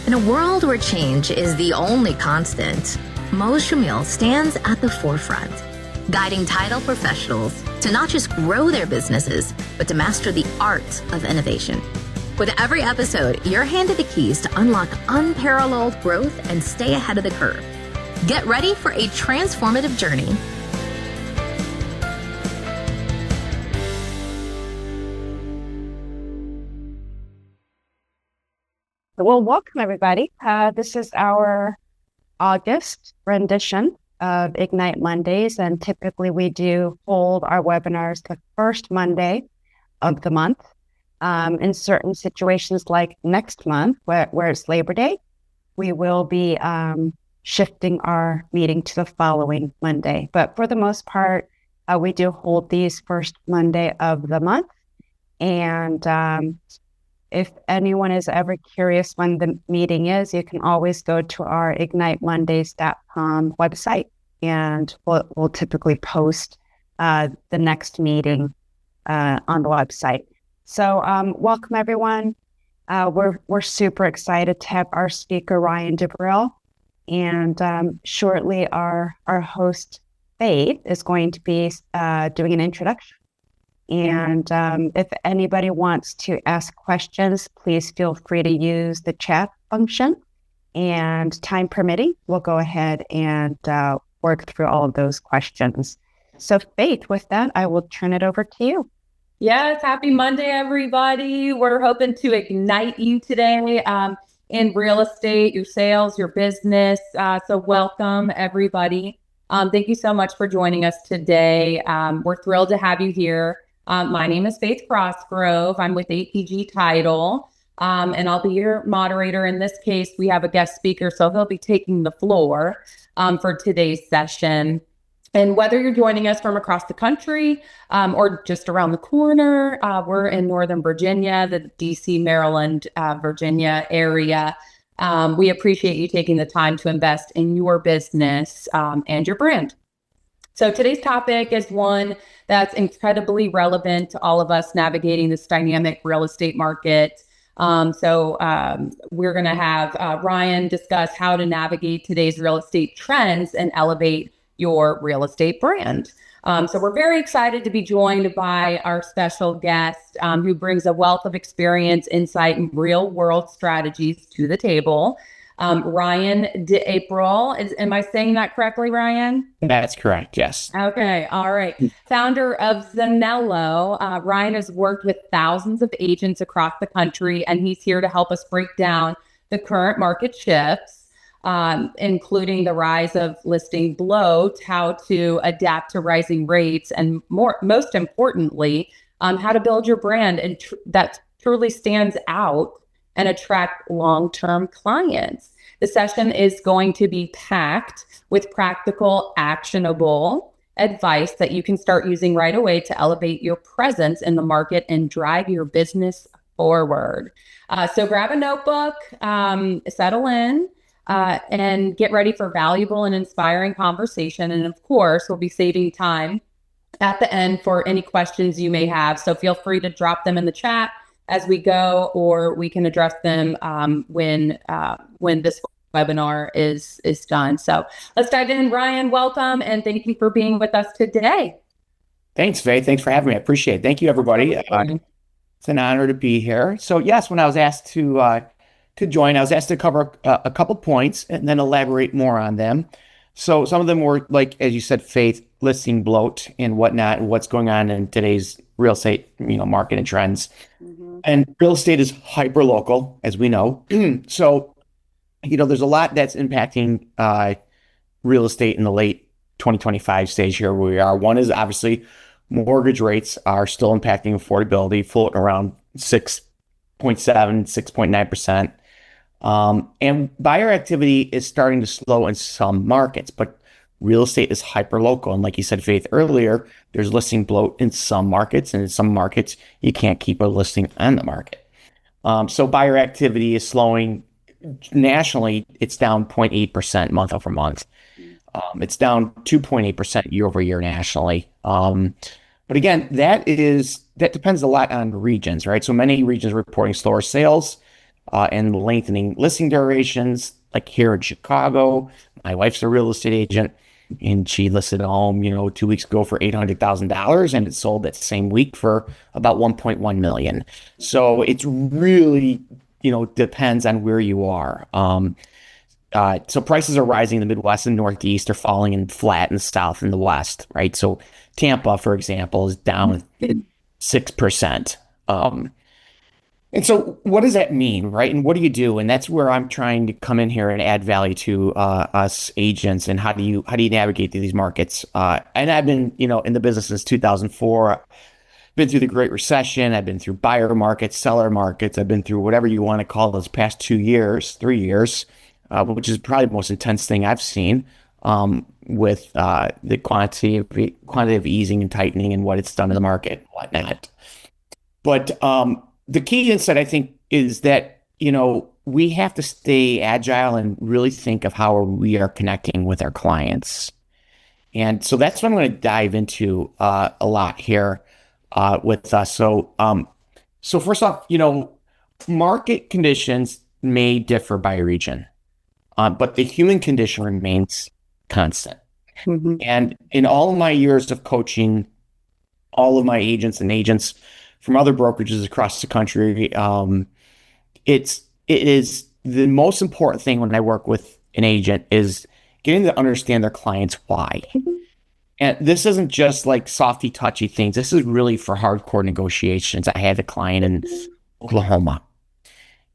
In a world where change is the only constant, Mo Shamil stands at the forefront, guiding title professionals to not just grow their businesses, but to master the art of innovation. With every episode, you're handed the keys to unlock unparalleled growth and stay ahead of the curve. Get ready for a transformative journey. Well, welcome everybody. This is our August rendition of Ignite Mondays, and typically we do hold our webinars the first Monday of the month. In certain situations like next month, where it's Labor Day, we will be shifting our meeting to the following Monday. But for the most part, we do hold these first Monday of the month. And if anyone is ever curious when the meeting is, you can always go to our ignitemondays.com website, and we'll typically post the next meeting on the website. So welcome everyone. We're super excited to have our speaker Ryan DeBrill, and shortly our host Faith is going to be doing an introduction. And if anybody wants to ask questions, please feel free to use the chat function, and time permitting, we'll go ahead and work through all of those questions. So Faith, with that, I will turn it over to you. Yes, happy Monday, everybody. We're hoping to ignite you today in real estate, your sales, your business. So welcome, everybody. Thank you so much for joining us today. We're thrilled to have you here. My name is Faith Crossgrove. I'm with APG Title, and I'll be your moderator. In this case, we have a guest speaker, so he'll be taking the floor for today's session. And whether you're joining us from across the country or just around the corner, we're in Northern Virginia, the DC, Maryland, Virginia area. We appreciate you taking the time to invest in your business and your brand. So today's topic is one that's incredibly relevant to all of us navigating this dynamic real estate market. So we're going to have Ryan discuss how to navigate today's real estate trends and elevate your real estate brand. So we're very excited to be joined by our special guest who brings a wealth of experience, insight, and real world strategies to the table. Ryan DeApril. Am I saying that correctly, Ryan? That's correct, yes. Okay, all right. Founder of Zanello. Ryan has worked with thousands of agents across the country, and he's here to help us break down the current market shifts, including the rise of listing bloat, how to adapt to rising rates, and most importantly, how to build your brand and that truly stands out and attract long-term clients. The session is going to be packed with practical, actionable advice that you can start using right away to elevate your presence in the market and drive your business forward. So grab a notebook, settle in, and get ready for valuable and inspiring conversation. And of course, we'll be saving time at the end for any questions you may have. So feel free to drop them in the chat as we go, or we can address them when this webinar is done. So let's dive in. Ryan, welcome, and thank you for being with us today. Thanks, Faye. Thanks for having me. I appreciate it. Thank you, everybody. It's an honor to be here. So yes, when I was asked to join, I was asked to cover a couple points and then elaborate more on them. So some of them were, like, as you said, Faith, listing bloat and whatnot, and what's going on in today's real estate, market and trends. Mm-hmm. And real estate is hyper local, as we know. So, there's a lot that's impacting real estate in the late 2025 stage here where we are. One is obviously mortgage rates are still impacting affordability, floating around 6.7, 6.9%. And buyer activity is starting to slow in some markets, but real estate is hyper local. And like you said, Faith, earlier, there's listing bloat in some markets, and in some markets, you can't keep a listing on the market. So buyer activity is slowing. Nationally, it's down 0.8% month over month. It's down 2.8% year over year nationally. But again, that depends a lot on regions, right? So many regions are reporting slower sales. and lengthening listing durations. Like here in Chicago, my wife's a real estate agent, and she listed a home, 2 weeks ago for $800,000, and it sold that same week for about 1.1 million. So it's really, depends on where you are. So prices are rising in the Midwest and Northeast, are falling and flat in the South and the West, right? So Tampa, for example, is down 6%. And so what does that mean, right? And what do you do? And that's where I'm trying to come in here and add value to us agents. And how do you navigate through these markets? And I've been, in the business since 2004. Been through the Great Recession. I've been through buyer markets, seller markets. I've been through whatever you want to call those past 3 years, which is probably the most intense thing I've seen with the quantitative easing and tightening and what it's done to the market and whatnot. But the key insight, I think, is that, we have to stay agile and really think of how we are connecting with our clients. And so that's what I'm going to dive into a lot here with us. So first off, market conditions may differ by region, but the human condition remains constant. Mm-hmm. And in all of my years of coaching, all of my agents and agents from other brokerages across the country, it is the most important thing when I work with an agent is getting to understand their clients' why. And this isn't just like softy, touchy things. This is really for hardcore negotiations. I had a client in Oklahoma,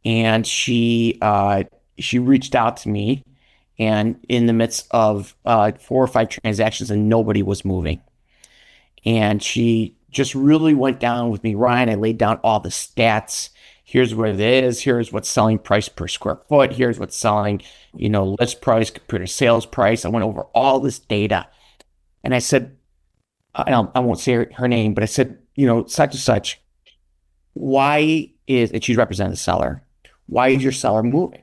and she reached out to me, and in the midst of 4 or 5 transactions, and nobody was moving. And she just really went down with me, Ryan. I laid down all the stats. Here's what it is. Here's what's selling price per square foot. Here's what's selling, list price compared to sales price. I went over all this data. And I said, I won't say her name, but I said, such and such, and she's representing the seller. Why is your seller moving?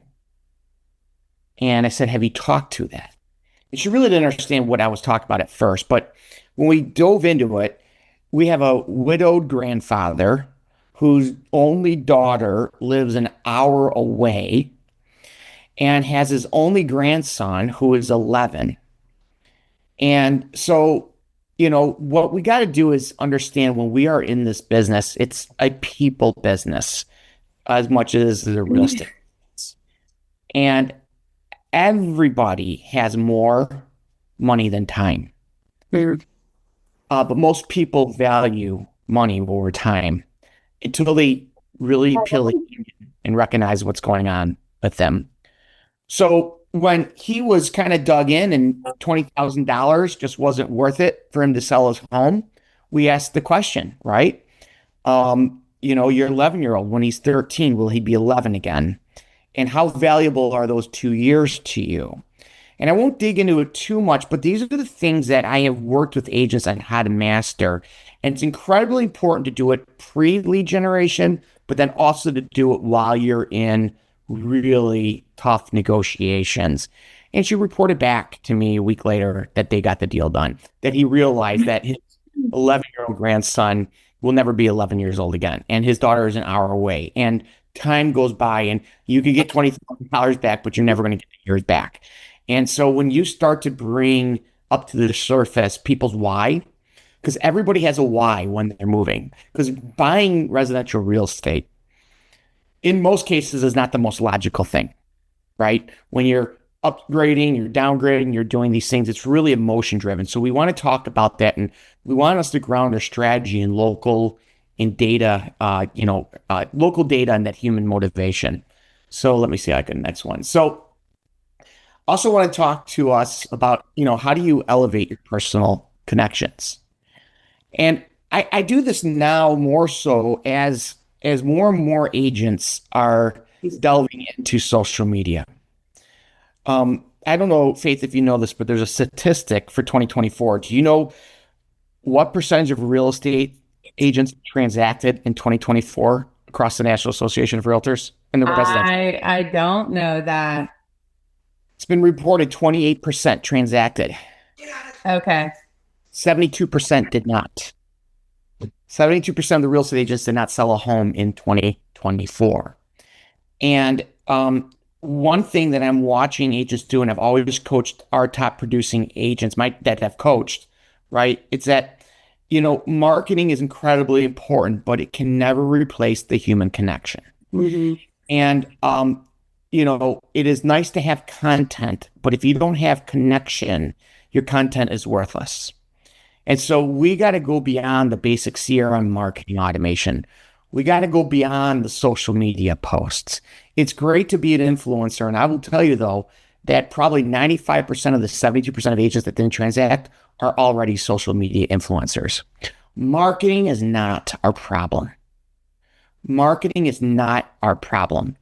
And I said, have you talked to that? And she really didn't understand what I was talking about at first. But when we dove into it, we have a widowed grandfather whose only daughter lives an hour away and has his only grandson who is 11. And so, what we got to do is understand when we are in this business, it's a people business as much as a real estate business. And everybody has more money than time. But most people value money over time until they really peel it and recognize what's going on with them. So when he was kind of dug in and $20,000 just wasn't worth it for him to sell his home, we asked the question, right? Your 11-year-old, when he's 13, will he be 11 again? And how valuable are those 2 years to you? And I won't dig into it too much, but these are the things that I have worked with agents on how to master. And it's incredibly important to do it pre-lead generation, but then also to do it while you're in really tough negotiations. And she reported back to me a week later that they got the deal done, that he realized that his 11-year-old grandson will never be 11 years old again. And his daughter is an hour away. And time goes by and you can get $20,000 back, but you're never going to get yours back. And so when you start to bring up to the surface people's why, because everybody has a why when they're moving, because buying residential real estate in most cases is not the most logical thing, right? When you're upgrading, you're downgrading, you're doing these things, it's really emotion driven. So we want to talk about that, and we want us to ground our strategy in local data and that human motivation. So let me see, I can next one. So also want to talk to us about, how do you elevate your personal connections? And I do this now more so as more and more agents are delving into social media. I don't know, Faith, if you know this, but there's a statistic for 2024. Do you know what percentage of real estate agents transacted in 2024 across the National Association of Realtors in the residential? I don't know that. It's been reported 28% transacted. Okay. 72% did not. 72% of the real estate agents did not sell a home in 2024. And one thing that I'm watching agents do, and I've always coached our top producing agents that have coached, right? It's that, marketing is incredibly important, but it can never replace the human connection. Mm-hmm. And, it is nice to have content, but if you don't have connection, your content is worthless. And so we got to go beyond the basic CRM marketing automation. We got to go beyond the social media posts. It's great to be an influencer. And I will tell you, though, that probably 95% of the 72% of agents that didn't transact are already social media influencers. Marketing is not our problem. Marketing is not our problem.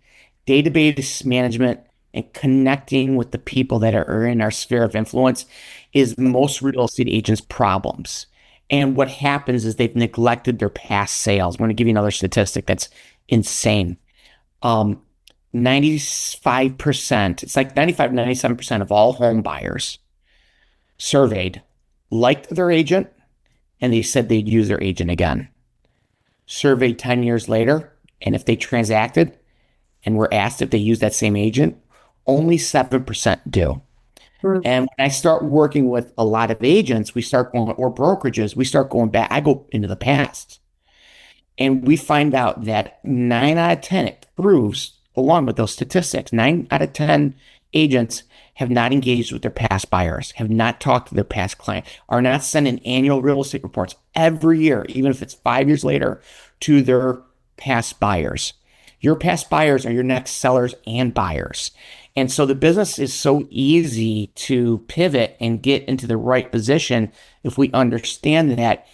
Database management and connecting with the people that are in our sphere of influence is most real estate agents' problems. And what happens is they've neglected their past sales. I'm going to give you another statistic that's insane. 95%, it's like 95, 97% of all home buyers surveyed liked their agent and they said they'd use their agent again. Surveyed 10 years later, and if they transacted and were asked if they use that same agent, only 7% do. And when I start working with a lot of agents, or brokerages, we start going back. I go into the past and we find out that 9 out of 10, it proves along with those statistics, 9 out of 10 agents have not engaged with their past buyers, have not talked to their past client, are not sending annual real estate reports every year, even if it's 5 years later, to their past buyers. Your past buyers are your next sellers and buyers. And so the business is so easy to pivot and get into the right position if we understand that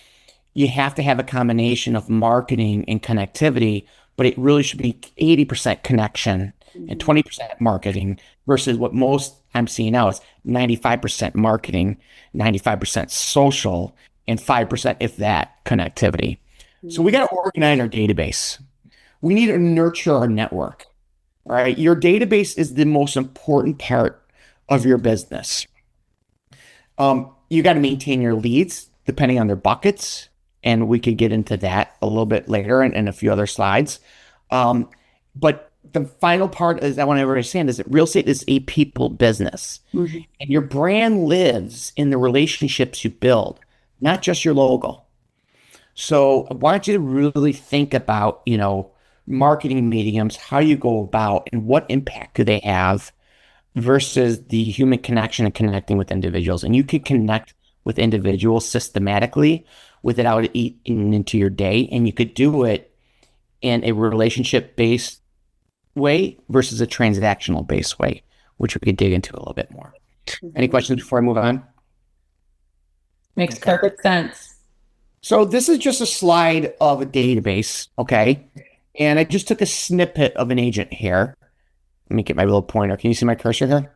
you have to have a combination of marketing and connectivity, but it really should be 80% connection and 20% marketing versus what most I'm seeing now is 95% marketing, 95% social, and 5%, if that, connectivity. So we got to organize our database. We need to nurture our network. All right. Your database is the most important part of your business. You got to maintain your leads depending on their buckets. And we could get into that a little bit later in a few other slides. But the final part is I want everybody to understand is that real estate is a people business. Mm-hmm. And your brand lives in the relationships you build, not just your logo. So I want you to really think about, marketing mediums, how you go about and what impact do they have versus the human connection and connecting with individuals. And you could connect with individuals systematically without eating into your day. And you could do it in a relationship-based way versus a transactional-based way, which we could dig into a little bit more. Any questions before I move on? Makes perfect sense. So this is just a slide of a database, okay? And I just took a snippet of an agent here. Let me get my little pointer. Can you see my cursor here?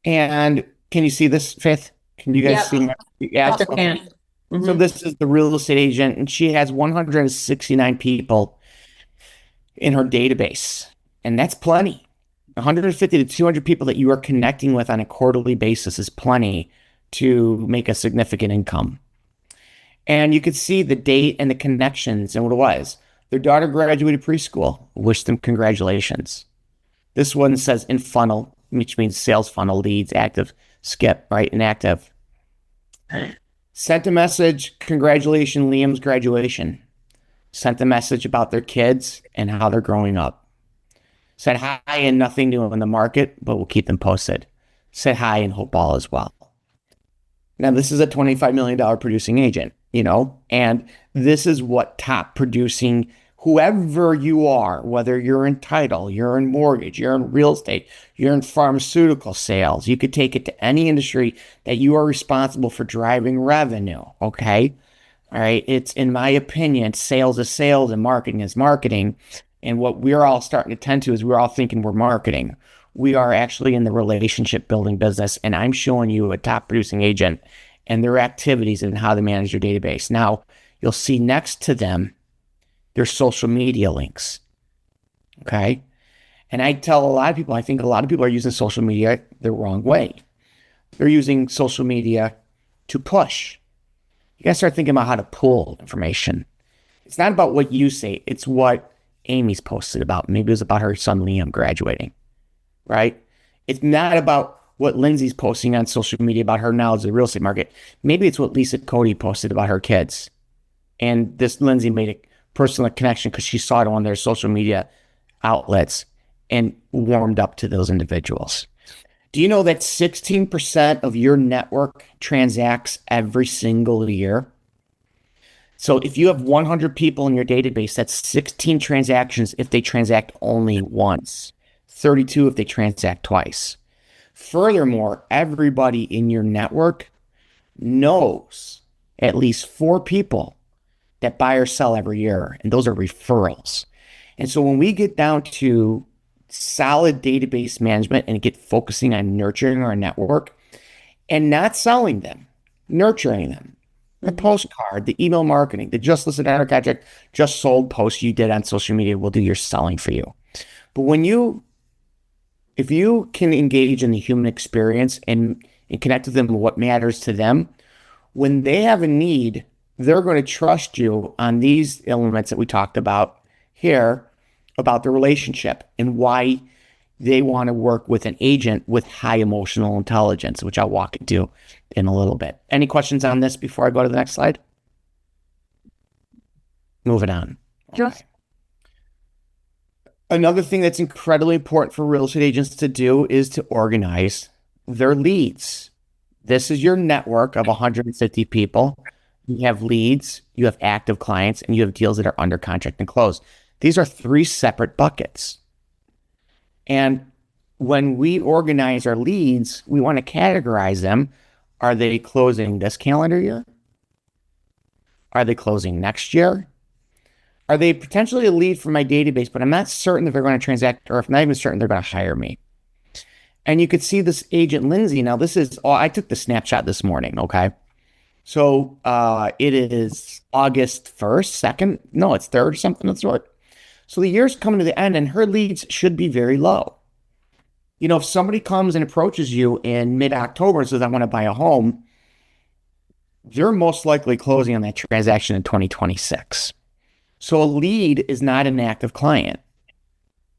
And can you see this, Faith? Can you guys see my? Yeah, I can. Mm-hmm. So this is the real estate agent, and she has 169 people in her database. And that's plenty. 150 to 200 people that you are connecting with on a quarterly basis is plenty to make a significant income. And you could see the date and the connections and what it was. Their daughter graduated preschool. Wish them congratulations. This one says in funnel, which means sales funnel, leads, active, skip, right? Inactive. Sent a message, congratulations, Liam's graduation. Sent a message about their kids and how they're growing up. Said hi and nothing new in the market, but we'll keep them posted. Said hi and hope all is well. Now, this is a $25 million producing agent, and this is what top producing, whoever you are, whether you're in title, you're in mortgage, you're in real estate, you're in pharmaceutical sales, you could take it to any industry that you are responsible for driving revenue, okay? All right, it's, in my opinion, sales is sales and marketing is marketing. And what we're all starting to tend to is we're all thinking we're marketing. We are actually in the relationship building business, and I'm showing you a top producing agent and their activities and how they manage their database. Now, you'll see next to them, their social media links. Okay. And I tell a lot of people, I think a lot of people are using social media the wrong way. They're using social media to push. You got to start thinking about how to pull information. It's not about what you say, it's what Amy's posted about. Maybe it was about her son Liam graduating, right? It's not about what Lindsay's posting on social media about her knowledge of the real estate market. Maybe it's what Lisa Cody posted about her kids. And this Lindsay made a personal connection because she saw it on their social media outlets and warmed up to those individuals. Do you know that 16% of your network transacts every single year? So if you have 100 people in your database, that's 16 transactions if they transact only once, 32 if they transact twice. Furthermore, everybody in your network knows at least 4 people that buy or sell every year, and those are referrals. And so when we get down to solid database management and get focusing on nurturing our network and not selling them, nurturing them, the postcard, the email marketing, the just listed under contract, just sold post you did on social media will do your selling for you. But if you can engage in the human experience and connect with them with what matters to them, when they have a need, they're going to trust you on these elements that we talked about here about the relationship and why they want to work with an agent with high emotional intelligence, which I'll walk into in a little bit. Any questions on this before I go to the next slide? Moving on. Just Another thing that's incredibly important for real estate agents to do is to organize their leads. This is your network of 150 people. You have leads, you have active clients, and you have deals that are under contract and closed. These are 3 separate buckets. And when we organize our leads, we want to categorize them. Are they closing this calendar year? Are they closing next year? Are they potentially a lead from my database, but I'm not certain that they're going to transact, or if not even certain, they're going to hire me. And you could see this agent, Lindsay. Now, I took the snapshot this morning, okay? So it is August 1st, 2nd. No, it's 3rd or something of the sort. So the year's coming to the end and her leads should be very low. You know, if somebody comes and approaches you in mid-October and says, I want to buy a home, they're most likely closing on that transaction in 2026. So a lead is not an active client.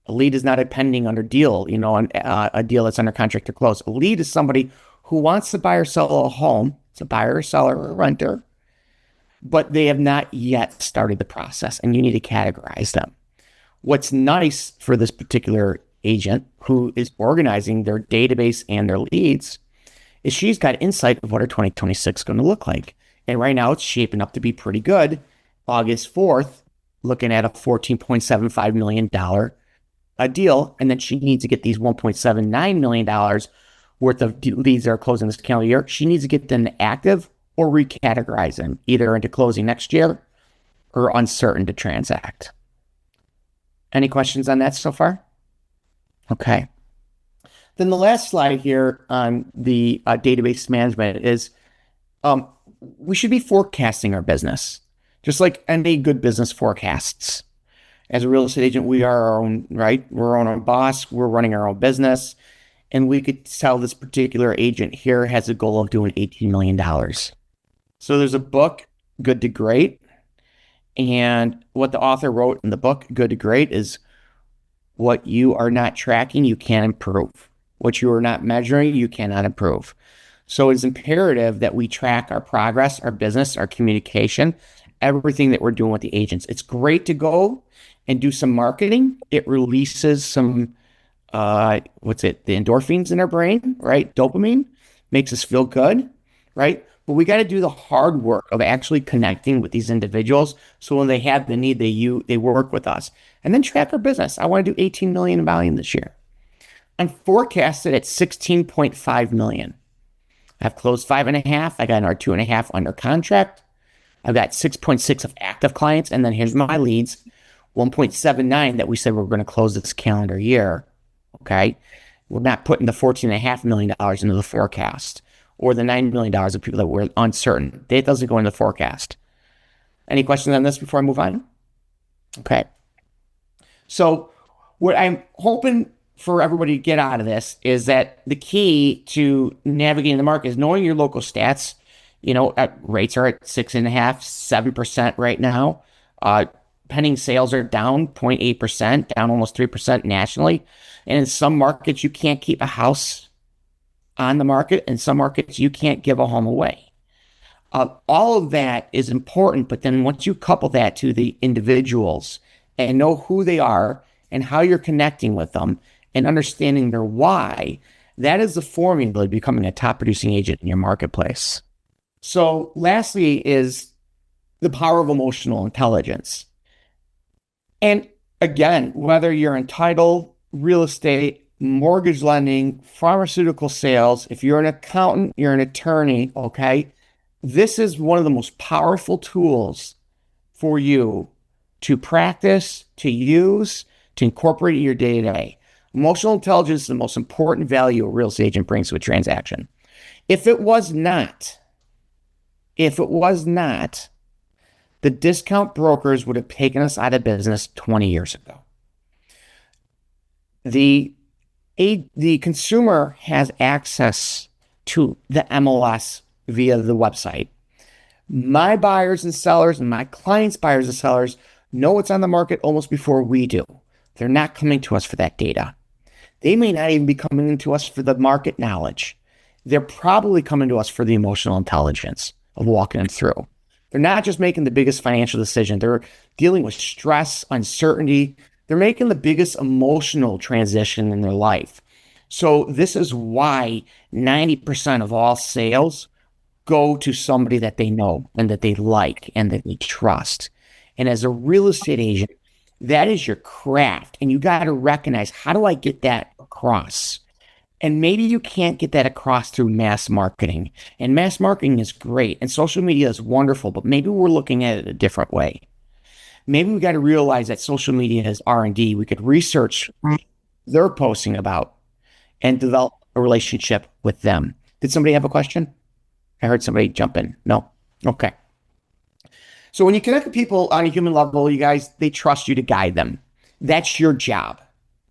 A lead is not a pending under deal, a deal that's under contract to close. A lead is somebody who wants to buy or sell a home. It's a buyer, seller, or renter, but they have not yet started the process, and you need to categorize them. What's nice for this particular agent who is organizing their database and their leads is she's got insight of what her 2026 is going to look like. And right now it's shaping up to be pretty good. August 4th, looking at a $14.75 million a deal. And then she needs to get these $1.79 million worth of leads that are closing this calendar year. She needs to get them active or recategorize them either into closing next year or uncertain to transact. Any questions on that so far? Okay. Then the last slide here on the database management is we should be forecasting our business, just like any good business forecasts. As a real estate agent, we are our own, right? We're our own boss. We're running our own business. And we could tell this particular agent here has a goal of doing $18 million. So there's a book, Good to Great. And what the author wrote in the book, Good to Great, is what you are not tracking, you can't improve. What you are not measuring, you cannot improve. So it's imperative that we track our progress, our business, our communication, everything that we're doing with the agents. It's great to go and do some marketing. It releases some, the endorphins in our brain, right? Dopamine makes us feel good, right? But we got to do the hard work of actually connecting with these individuals. So when they have the need, they work with us, and then track our business. I want to do 18 million in volume this year. I'm forecasted at 16.5 million. I've closed 5.5. I got another 2.5 under contract. I've got 6.6 of active clients. And then here's my leads, 1.79 that we said we're going to close this calendar year. Okay. We're not putting the $14.5 million into the forecast or the $9 million of people that were uncertain. That doesn't go in the forecast. Any questions on this before I move on? Okay. So what I'm hoping for everybody to get out of this is that the key to navigating the market is knowing your local stats. Rates are at 6.5%, 7% right now. pending sales are down 0.8%, down almost 3% nationally. And in some markets, you can't keep a house on the market. In some markets, you can't give a home away. All of that is important, but then once you couple that to the individuals and know who they are and how you're connecting with them and understanding their why, that is the formula to becoming a top producing agent in your marketplace. So lastly is the power of emotional intelligence. And again, whether you're in title, real estate, mortgage lending, pharmaceutical sales, if you're an accountant, you're an attorney, okay, this is one of the most powerful tools for you to practice, to use, to incorporate in your day-to-day. Emotional intelligence is the most important value a real estate agent brings to a transaction. If it was not, the discount brokers would have taken us out of business 20 years ago. The consumer has access to the MLS via the website. My buyers and sellers and my clients' buyers and sellers know what's on the market almost before we do. They're not coming to us for that data. They may not even be coming to us for the market knowledge. They're probably coming to us for the emotional intelligence of walking them through. They're not just making the biggest financial decision. They're dealing with stress, uncertainty. They're making the biggest emotional transition in their life. So this is why 90% of all sales go to somebody that they know and that they like and that they trust. And as a real estate agent, that is your craft. And you got to recognize, how do I get that across? And maybe you can't get that across through mass marketing. And mass marketing is great. And social media is wonderful, but maybe we're looking at it a different way. Maybe we got to realize that social media is R&D. We could research what they're posting about and develop a relationship with them. Did somebody have a question? I heard somebody jump in. No? Okay. So when you connect with people on a human level, you guys, they trust you to guide them. That's your job.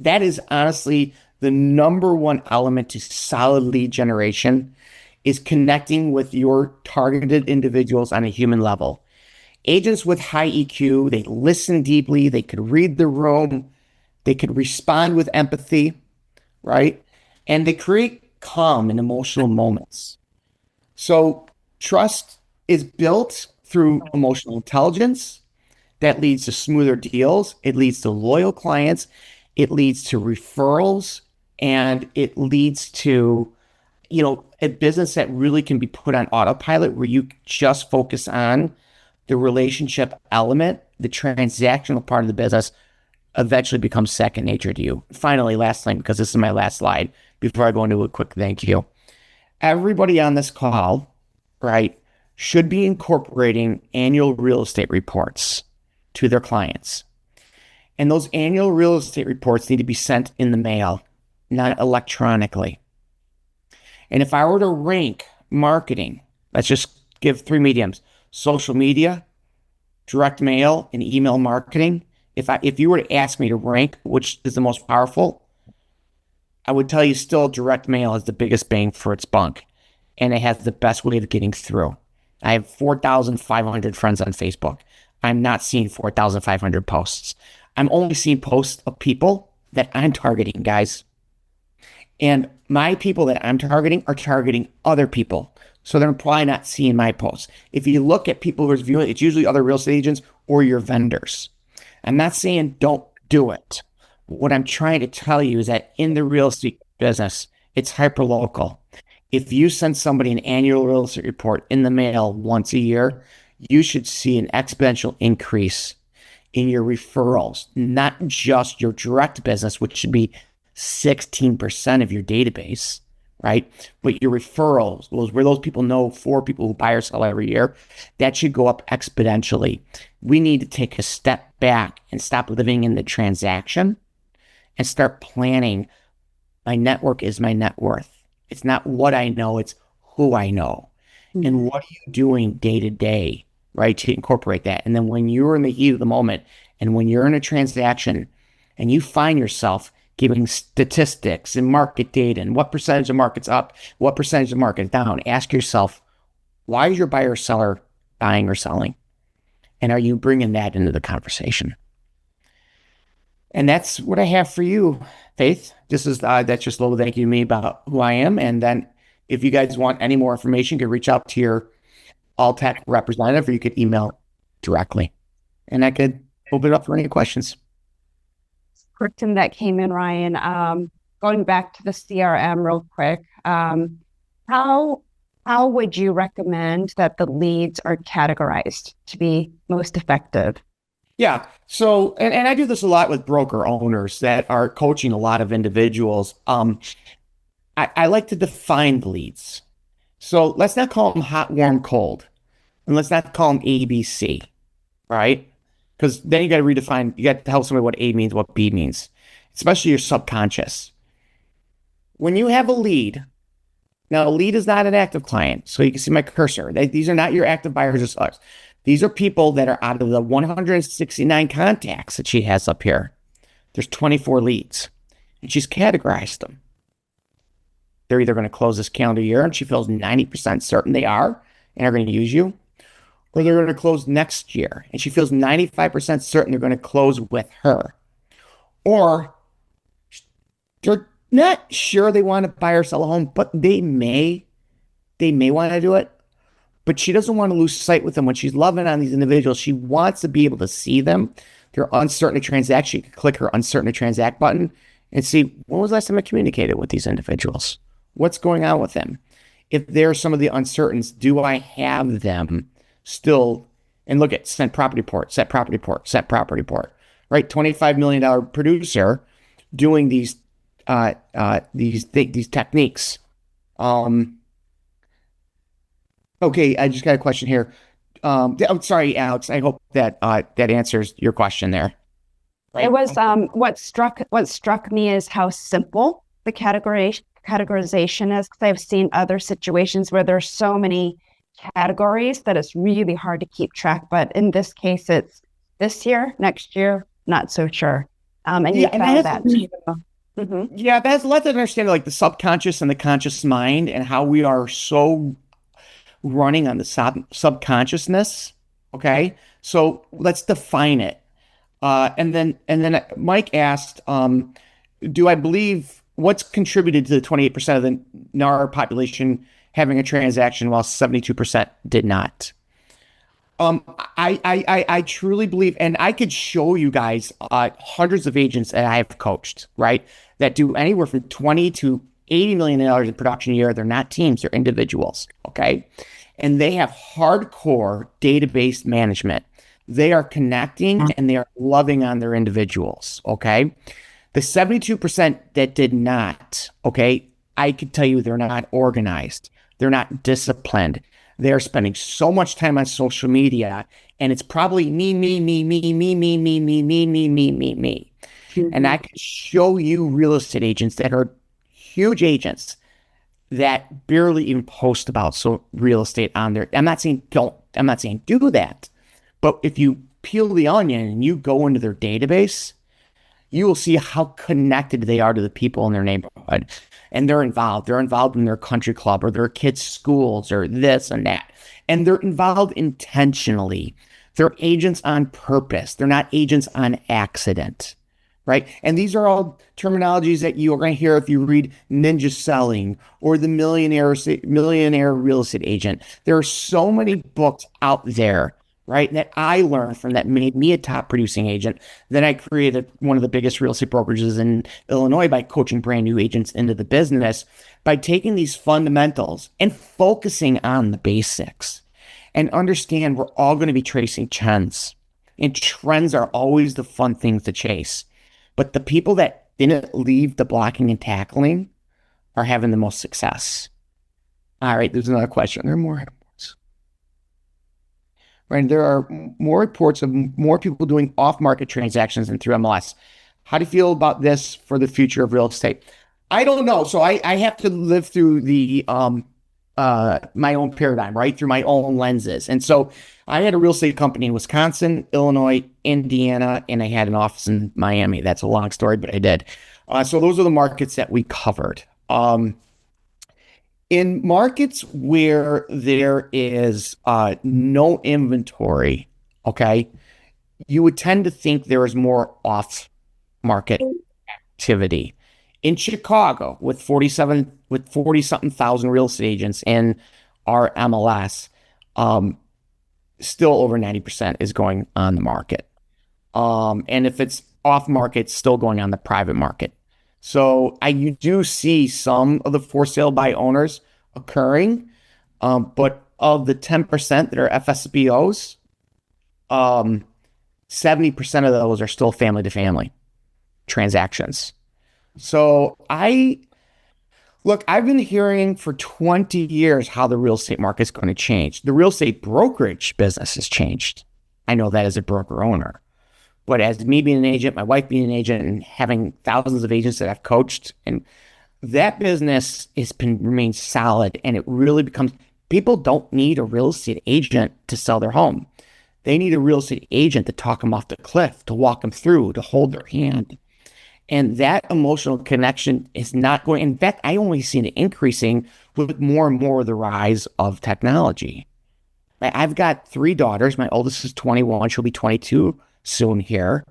That is honestly the number one element to solid lead generation, is connecting with your targeted individuals on a human level. Agents with high EQ, they listen deeply, they could read the room, they could respond with empathy, right? And they create calm and emotional moments. So trust is built through emotional intelligence. That leads to smoother deals. It leads to loyal clients. It leads to referrals. And it leads to, a business that really can be put on autopilot, where you just focus on the relationship element. The transactional part of the business eventually becomes second nature to you. Finally, last thing, because this is my last slide before I go into a quick thank you. Everybody on this call, right, should be incorporating annual real estate reports to their clients. And those annual real estate reports need to be sent in the mail, not electronically. And if I were to rank marketing, let's just give three mediums: social media, direct mail, and email marketing. If you were to ask me to rank which is the most powerful, I would tell you still direct mail has the biggest bang for its buck, and it has the best way of getting through. I have 4,500 friends on Facebook. I'm not seeing 4,500 posts. I'm only seeing posts of people that I'm targeting, guys. And my people that I'm targeting are targeting other people. So they're probably not seeing my posts. If you look at people who are viewing, it's usually other real estate agents or your vendors. I'm not saying don't do it. What I'm trying to tell you is that in the real estate business, it's hyper-local. If you send somebody an annual real estate report in the mail once a year, you should see an exponential increase in your referrals, not just your direct business, which should be 16% of your database, right? But your referrals, where those people know 4 people who buy or sell every year, that should go up exponentially. We need to take a step back and stop living in the transaction and start planning. My network is my net worth. It's not what I know, it's who I know. Mm-hmm. And what are you doing day to day, right, to incorporate that? And then when you're in the heat of the moment and when you're in a transaction and you find yourself giving statistics and market data and what percentage of market's up, what percentage of market down, ask yourself, why is your buyer or seller buying or selling? And are you bringing that into the conversation? And that's what I have for you, Faith. This is that's just a little thank you to me about who I am. And then if you guys want any more information, you can reach out to your all tech representative, or you could email directly. And I could open it up for any questions. Question that came in, Ryan. Going back to the CRM real quick, how would you recommend that the leads are categorized to be most effective? Yeah. So, and I do this a lot with broker owners that are coaching a lot of individuals. I like to define the leads. So let's not call them hot, warm, cold, and let's not call them A, B, C, right? Because then you got to redefine. You got to tell somebody what A means, what B means, especially your subconscious. When you have a lead, now a lead is not an active client, so you can see my cursor. These are not your active buyers or sellers. These are people that are out of the 169 contacts that she has up here. There's 24 leads, and she's categorized them. They're either going to close this calendar year, and she feels 90% certain they are and are going to use you, or they're going to close next year, and she feels 95% certain they're going to close with her. Or they're not sure they want to buy or sell a home, but they may want to do it. But she doesn't want to lose sight with them when she's loving on these individuals. She wants to be able to see them. They're uncertain to transact. She can click her uncertain to transact button and see, when was the last time I communicated with these individuals? What's going on with them? If there are some of the uncertains, do I have them still? And look at sent property report, set property report, set property report, right? $25 million producer doing these techniques. Okay, I just got a question here. I'm sorry, Alex. I hope that that answers your question there. Right? It was what struck me is how simple the categorization is, because I've seen other situations where there's so many categories that it's really hard to keep track. But in this case, it's this year, next year, not so sure. And you found that too. Mm-hmm. Yeah, that has a lot to understand, like the subconscious and the conscious mind, and how we are so running on the subconsciousness. Okay, so let's define it. And then Mike asked, do I believe what's contributed to the 28% of the NAR population having a transaction while 72% did not? I truly believe, and I could show you guys hundreds of agents that I have coached, right, that do anywhere from 20 to $80 million in production a year. They're not teams, they're individuals, okay? And they have hardcore database management. They are connecting and they are loving on their individuals, okay? The 72% that did not, okay, I could tell you they're not organized. They're not disciplined. They're spending so much time on social media, and it's probably me. Mm-hmm. And I could show you real estate agents that are huge agents that barely even post about real estate on there. I'm not saying do that. But if you peel the onion and you go into their database, you will see how connected they are to the people in their neighborhood. And they're involved. They're involved in their country club or their kids' schools or this and that. And they're involved intentionally. They're agents on purpose. They're not agents on accident, right? And these are all terminologies that you are going to hear if you read Ninja Selling or the Millionaire Real Estate Agent. There are so many books out there, right, that I learned from that made me a top producing agent. Then I created one of the biggest real estate brokerages in Illinois by coaching brand new agents into the business, by taking these fundamentals and focusing on the basics. And understand we're all going to be tracing trends. And trends are always the fun things to chase. But the people that didn't leave the blocking and tackling are having the most success. All right, there's another question. There are more reports. Right, there are more reports of more people doing off-market transactions than through MLS. How do you feel about this for the future of real estate? I don't know. So I have to live through the my own paradigm, right, through my own lenses. And so I had a real estate company in Wisconsin, Illinois, Indiana, and I had an office in Miami. That's a long story, but I did. So those are the markets that we covered. In markets where there is no inventory, okay, you would tend to think there is more off market activity. In Chicago, with 40 something thousand real estate agents in our MLS, um, still over 90% is going on the market. And if it's off market, it's still going on the private market. So you do see some of the for sale by owners occurring, but of the 10% that are FSBOs, 70% of those are still family to family transactions. So I've been hearing for 20 years how the real estate market is going to change. The real estate brokerage business has changed. I know that as a broker owner. But as me being an agent, my wife being an agent, and having thousands of agents that I've coached, and that business has been remained solid, and it really becomes, people don't need a real estate agent to sell their home. They need a real estate agent to talk them off the cliff, to walk them through, to hold their hand. And that emotional connection is not going. In fact, I only see it increasing with more and more of the rise of technology. I've got 3 daughters. My oldest is 21. She'll be 22 soon here.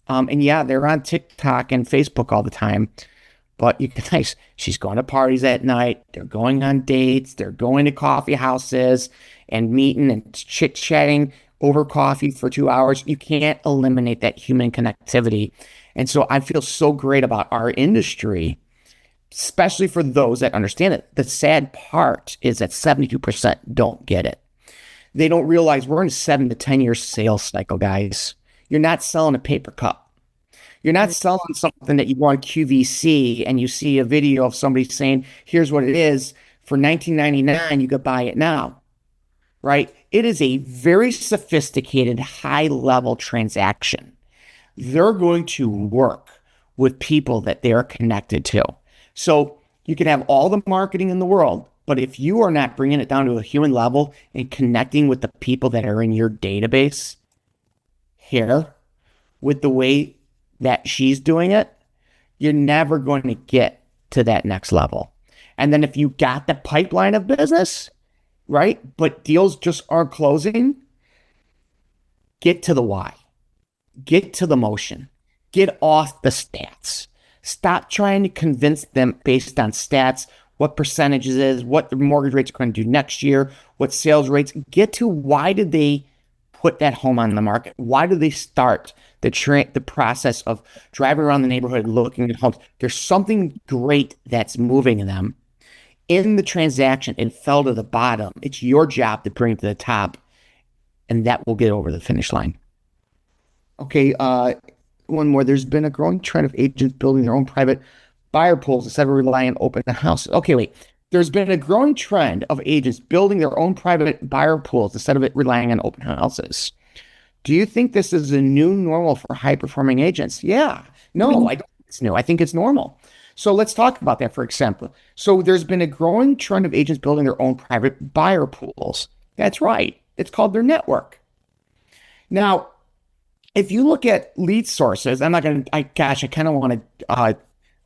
And yeah, they're on TikTok and Facebook all the time. But you guys, she's going to parties at night. They're going on dates. They're going to coffee houses and meeting and chit-chatting over coffee for 2 hours. You can't eliminate that human connectivity. And so I feel so great about our industry, especially for those that understand it. The sad part is that 72% don't get it. They don't realize we're in a 7 to 10 year sales cycle, guys. You're not selling a paper cup. You're not selling something that you want QVC and you see a video of somebody saying, here's what it is for $19.99, you could buy it now, right? It is a very sophisticated, high level transaction. They're going to work with people that they are connected to. So you can have all the marketing in the world, but if you are not bringing it down to a human level and connecting with the people that are in your database here with the way that she's doing it, you're never going to get to that next level. And then if you got the pipeline of business, right, but deals just aren't closing, get to the why. Get to the motion. Get off the stats. Stop trying to convince them based on stats, what percentages is, what the mortgage rates are going to do next year, what sales rates. Get to why did they put that home on the market? Why did they start the process of driving around the neighborhood looking at homes? There's something great that's moving in them. In the transaction, it fell to the bottom. It's your job to bring it to the top, and that will get over the finish line. Okay, one more. There's been a growing trend of agents building their own private buyer pools instead of relying on open houses. Okay, wait. There's been a growing trend of agents building their own private buyer pools instead of it relying on open houses. Do you think this is a new normal for high-performing agents? Yeah. No, I don't think it's new. I think it's normal. So let's talk about that, for example. So there's been a growing trend of agents building their own private buyer pools. That's right. It's called their network. Now, if you look at lead sources, I'm not going to, I kind of want to, I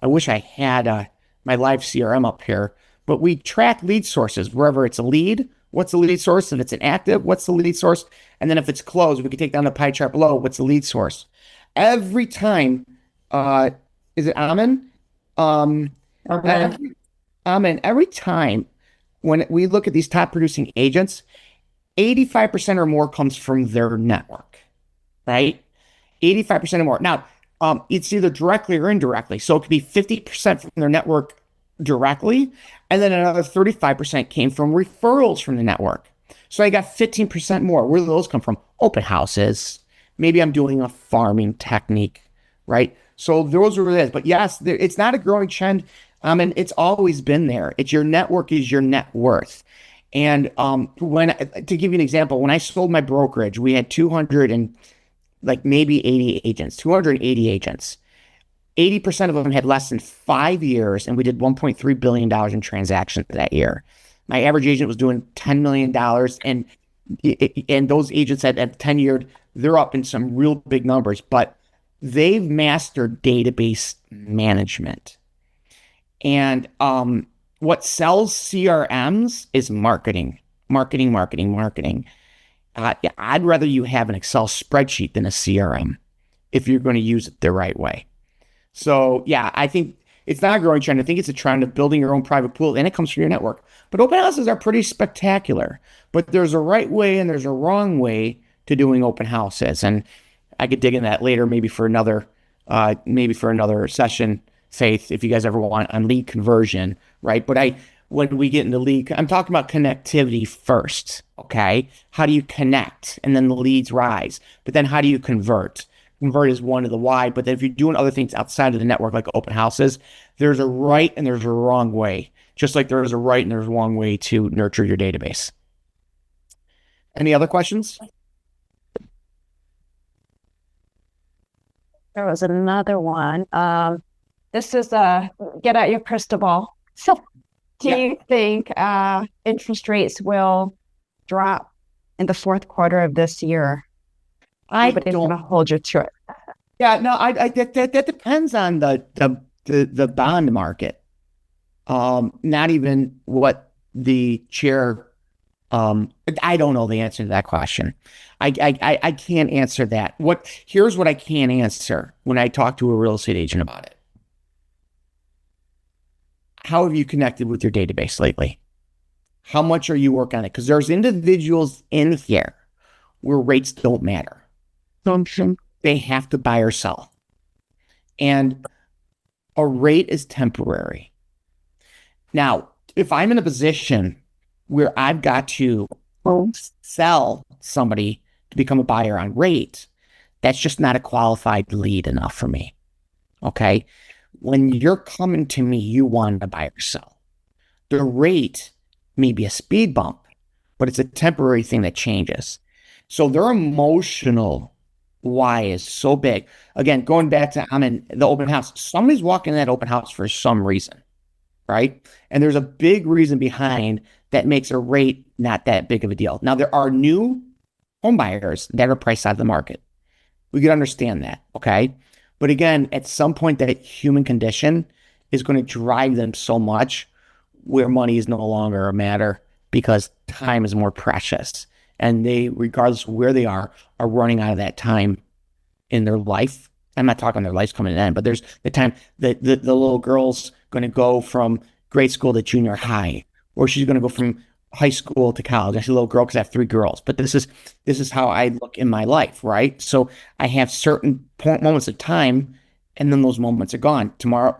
wish I had my live CRM up here, but we track lead sources wherever it's a lead. What's the lead source? If it's an active, what's the lead source? And then if it's closed, we can take down the pie chart below. What's the lead source? Every time, is it Amen? Okay. Every time when we look at these top producing agents, 85% or more comes from their network. Right? 85% or more. Now, it's either directly or indirectly. So it could be 50% from their network directly, and then another 35% came from referrals from the network. So I got 15% more. Where do those come from? Open houses. Maybe I'm doing a farming technique, right? So those are it is. But yes, it's not a growing trend. And it's always been there. It's your network is your net worth. And to give you an example, when I sold my brokerage, we had 200 and maybe 80 agents, 280 agents. 80% of them had less than 5 years, and we did $1.3 billion in transactions that year. My average agent was doing $10 million, and those agents at 10 year, they're up in some real big numbers, but they've mastered database management. And what sells CRMs is marketing, marketing, marketing, marketing. Yeah, I'd rather you have an Excel spreadsheet than a CRM if you're going to use it the right way. So yeah, I think it's not a growing trend. I think it's a trend of building your own private pool, and it comes from your network. But open houses are pretty spectacular. But there's a right way and there's a wrong way to doing open houses, and I could dig in that later, maybe for another session, Faith, if you guys ever want on lead conversion, right? But when we get into lead, I'm talking about connectivity first, okay? How do you connect, and then the leads rise? But then how do you convert? Convert is one of the why, but then if you're doing other things outside of the network, like open houses, there's a right and there's a wrong way. Just like there is a right and there's a wrong way to nurture your database. Any other questions? There was another one. This is get out your crystal ball. So, do you think interest rates will drop in the fourth quarter of this year? But it's going to hold you to it. Yeah, no, that depends on the bond market. Not even what the chair. I don't know the answer to that question. I can't answer that. Here's what I can answer when I talk to a real estate agent about it. How have you connected with your database lately? How much are you working on it? Because there's individuals in here where rates don't matter. They have to buy or sell. And a rate is temporary. Now, if I'm in a position where I've got to sell somebody to become a buyer on rate, that's just not a qualified lead enough for me. Okay? When you're coming to me, you want to buy or sell. The rate may be a speed bump, but it's a temporary thing that changes. So their emotional why is so big. Again, going back to I'm in the open house, somebody's walking in that open house for some reason, right? And there's a big reason behind that makes a rate not that big of a deal. Now, there are new home buyers that are priced out of the market. We can understand that, okay? But again, at some point, that human condition is going to drive them so much where money is no longer a matter because time is more precious. And they, regardless of where they are running out of that time in their life. I'm not talking their life's coming to an end, but there's the time that the little girl's going to go from grade school to junior high, or she's going to go from high school to college. I say little girl because I have 3 girls, but this is how I look in my life, right? So I have certain moments of time, and then those moments are gone. Tomorrow,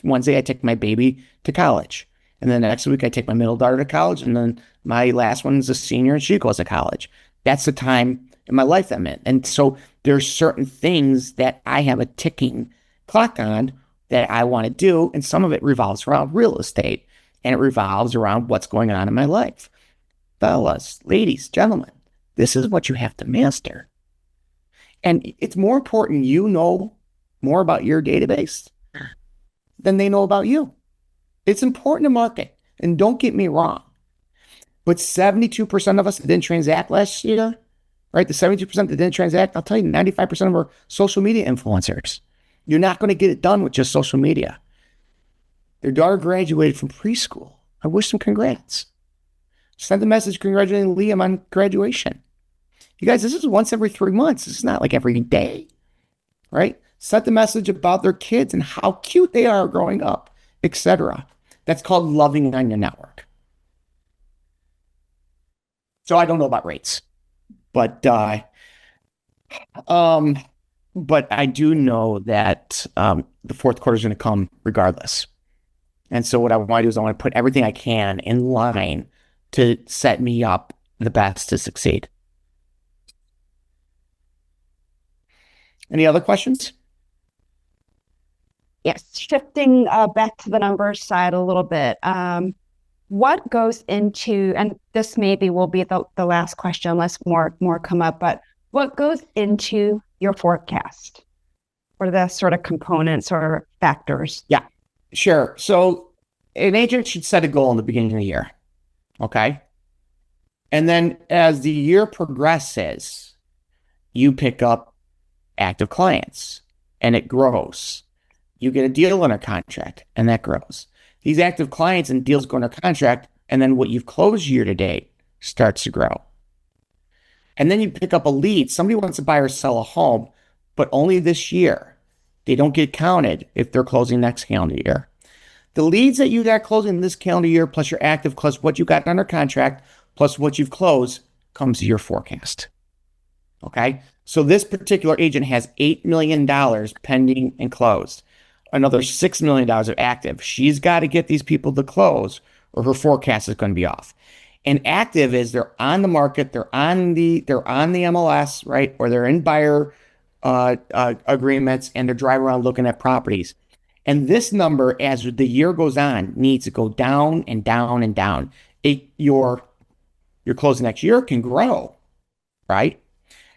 Wednesday, I take my baby to college. And then next week, I take my middle daughter to college. And then my last one is a senior and she goes to college. That's the time in my life I'm in. And so there's certain things that I have a ticking clock on that I want to do. And some of it revolves around real estate and it revolves around what's going on in my life. Fellas, ladies, gentlemen, this is what you have to master. And it's more important you know more about your database than they know about you. It's important to market, and don't get me wrong, but 72% of us that didn't transact last year, right? The 72% that didn't transact, I'll tell you, 95% of them are social media influencers. You're not going to get it done with just social media. Their daughter graduated from preschool. I wish them congrats. Send a message congratulating Liam on graduation. You guys, this is once every 3 months. This is not like every day, right? Send the message about their kids and how cute they are growing up, etc. That's called loving on your network. So I don't know about rates, but I do know that the fourth quarter is going to come regardless. And so what I want to do is I want to put everything I can in line to set me up the best to succeed. Any other questions? Yes, shifting back to the numbers side a little bit. What goes into, and this maybe will be the last question unless more come up, but what goes into your forecast? What are the sort of components or factors? Yeah, sure. So an agent should set a goal in the beginning of the year, okay? And then as the year progresses, you pick up active clients and it grows. You get a deal under contract and that grows. These active clients and deals go under contract, and then what you've closed year to date starts to grow. And then you pick up a lead. Somebody wants to buy or sell a home, but only this year. They don't get counted if they're closing next calendar year. The leads that you got closing this calendar year, plus your active, plus what you got under contract, plus what you've closed, comes to your forecast. Okay? So this particular agent has $8 million pending and closed. Another $6 million of active. She's got to get these people to close, or her forecast is going to be off. And active is they're on the market, they're on the MLS, right? Or they're in buyer agreements, and they're driving around looking at properties. And this number, as the year goes on, needs to go down and down and down. Your closing next year can grow, right?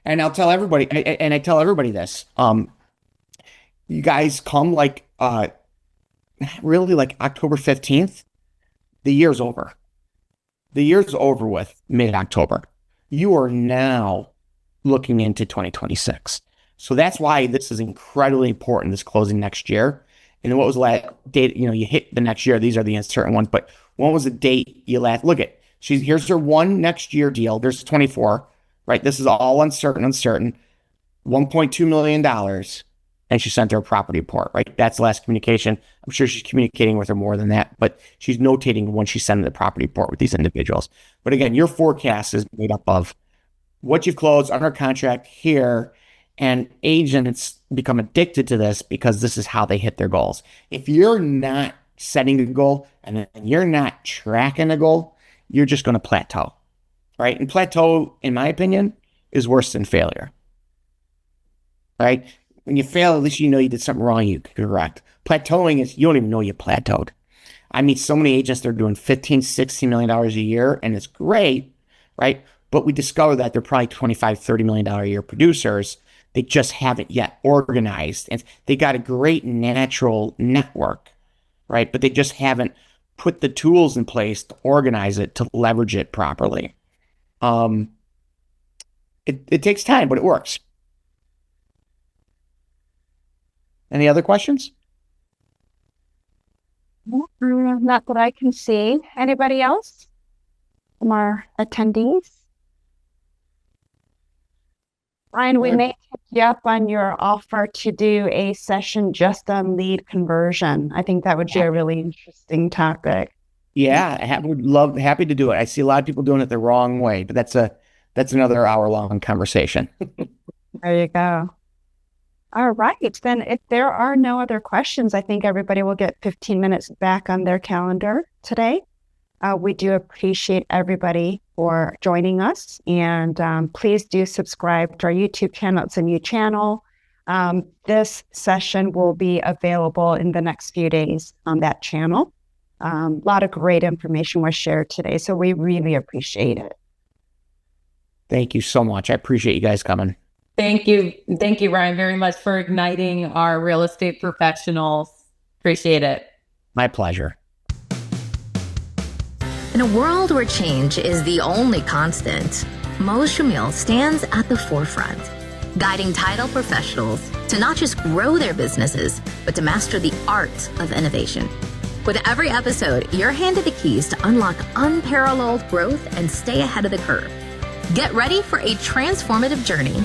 And I'll tell everybody, and I tell everybody this. You guys come really like October 15th, the year's over. The year's over with mid-October. You are now looking into 2026. So that's why this is incredibly important, this closing next year. And what was the last date? You hit the next year. These are the uncertain ones. But what was the date you last? Look at, here's her one next year deal. There's 24, right? This is all uncertain. $1.2 million. And she sent her a property report, right? That's the last communication. I'm sure she's communicating with her more than that, but she's notating when she's sending the property report with these individuals. But again, your forecast is made up of what you've closed under contract here, and agents become addicted to this because this is how they hit their goals. If you're not setting a goal and you're not tracking a goal, you're just going to plateau, right? And plateau, in my opinion, is worse than failure, right? When you fail, at least you know you did something wrong, you correct. Plateauing is you don't even know you plateaued. I meet so many agents that are doing $15, $16 million a year, and it's great, right? But we discover that they're probably $25, $30 million a year producers. They just haven't yet organized. And they got a great natural network, right? But they just haven't put the tools in place to organize it, to leverage it properly. It takes time, but it works. Any other questions? Not that I can see. Anybody else from our attendees? Ryan, we may take you up on your offer to do a session just on lead conversion. I think that would be a really interesting topic. Yeah, happy to do it. I see a lot of people doing it the wrong way, but that's another hour-long conversation. There you go. All right. Then if there are no other questions, I think everybody will get 15 minutes back on their calendar today. We do appreciate everybody for joining us. And please do subscribe to our YouTube channel. It's a new channel. This session will be available in the next few days on that channel. A lot of great information was shared today. So we really appreciate it. Thank you so much. I appreciate you guys coming. Thank you, Ryan, very much for igniting our real estate professionals. Appreciate it. My pleasure. In a world where change is the only constant, Mo Shamil stands at the forefront, guiding title professionals to not just grow their businesses, but to master the art of innovation. With every episode, you're handed the keys to unlock unparalleled growth and stay ahead of the curve. Get ready for a transformative journey